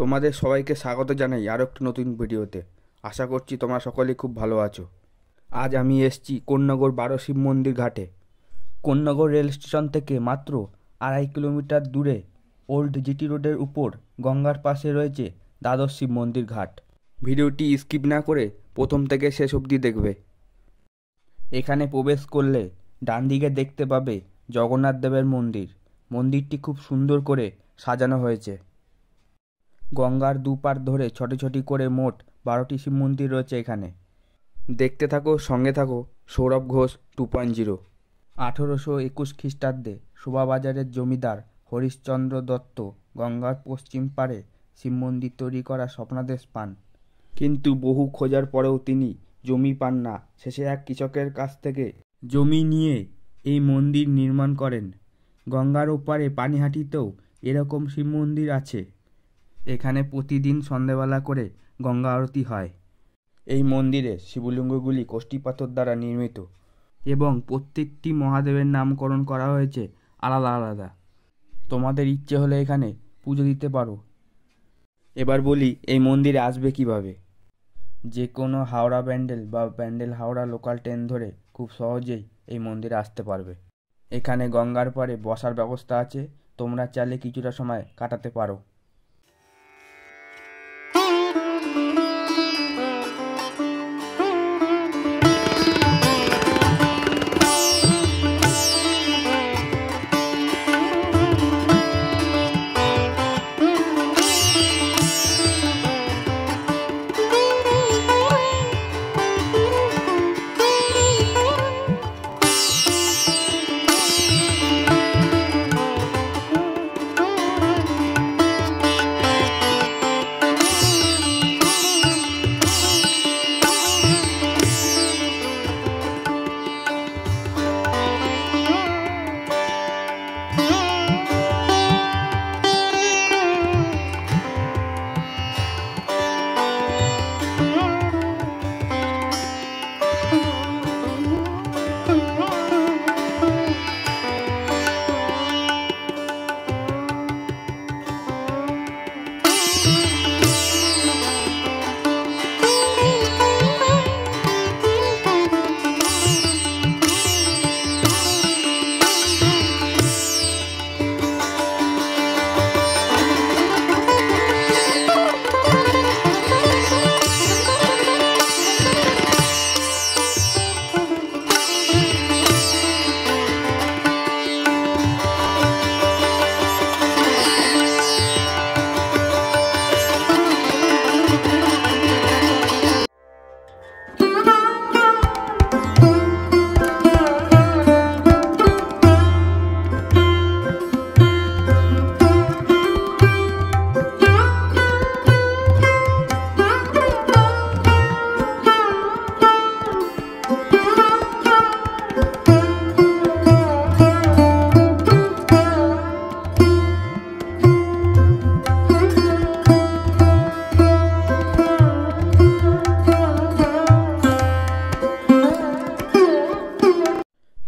তোমাদের সবাইকে স্বাগত জানাই আরও একটি নতুন ভিডিওতে। আশা করছি তোমরা সকলেই খুব ভালো আছো। আজ আমি এসেছি কোন্নগর 12 শিব মন্দির ঘাটে। কোন্নগর রেল স্টেশন থেকে মাত্র 2.5 কিলোমিটার দূরে ওল্ড জিটি রোডের উপর গঙ্গার পাশে রয়েছে দ্বাদশ শিব মন্দির ঘাট। ভিডিওটি স্কিপ না করে প্রথম থেকে শেষ অবধি দেখবে। এখানে প্রবেশ করলে ডান দিকে দেখতে পাবে জগন্নাথ দেবের মন্দির। মন্দিরটি খুব সুন্দর করে সাজানো হয়েছে। গঙ্গার দুপার ধরে ছটি ছটি করে মোট 12টি শিব মন্দির রয়েছে এখানে। দেখতে থাকো, সঙ্গে থাকো। সৌরভ ঘোষ 2.0। 1821 খ্রিস্টাব্দে শোভাবাজারের জমিদার হরিশ্চন্দ্র দত্ত গঙ্গার পশ্চিম পাড়ে শিব মন্দির তৈরি করার স্বপ্নাদেশ পান, কিন্তু বহু খোঁজার পরেও তিনি জমি পান না। শেষে এক কৃষকের কাছ থেকে জমি নিয়ে এই মন্দির নির্মাণ করেন। গঙ্গার ওপারে পানিহাটিতেও এরকম শিব মন্দির আছে। এখানে প্রতিদিন সন্ধ্যাবেলা করে গঙ্গা আরতি হয়। এই মন্দিরে শিবলিঙ্গগুলি কষ্টি পাথর দ্বারা নির্মিত এবং প্রত্যেকটি মহাদেবের নামকরণ করা হয়েছে আলাদা আলাদা। তোমাদের ইচ্ছে হলে এখানে পুজো দিতে পারো। এবার বলি এই মন্দিরে আসবে কিভাবে। যে কোনো হাওড়া ব্যান্ডেল বা ব্যান্ডেল হাওড়া লোকাল ট্রেন ধরে খুব সহজেই এই মন্দিরে আসতে পারবে। এখানে গঙ্গার পাড়ে বসার ব্যবস্থা আছে, তোমরা চাইলে কিছুটা সময় কাটাতে পারো।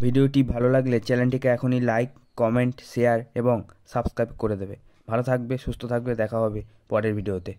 ভিডিওটি ভালো লাগলে চ্যানেলটিকে এখনই লাইক, কমেন্ট, শেয়ার এবং সাবস্ক্রাইব করে দেবে। ভালো থাকবে, সুস্থ থাকবে। দেখা হবে পরের ভিডিওতে।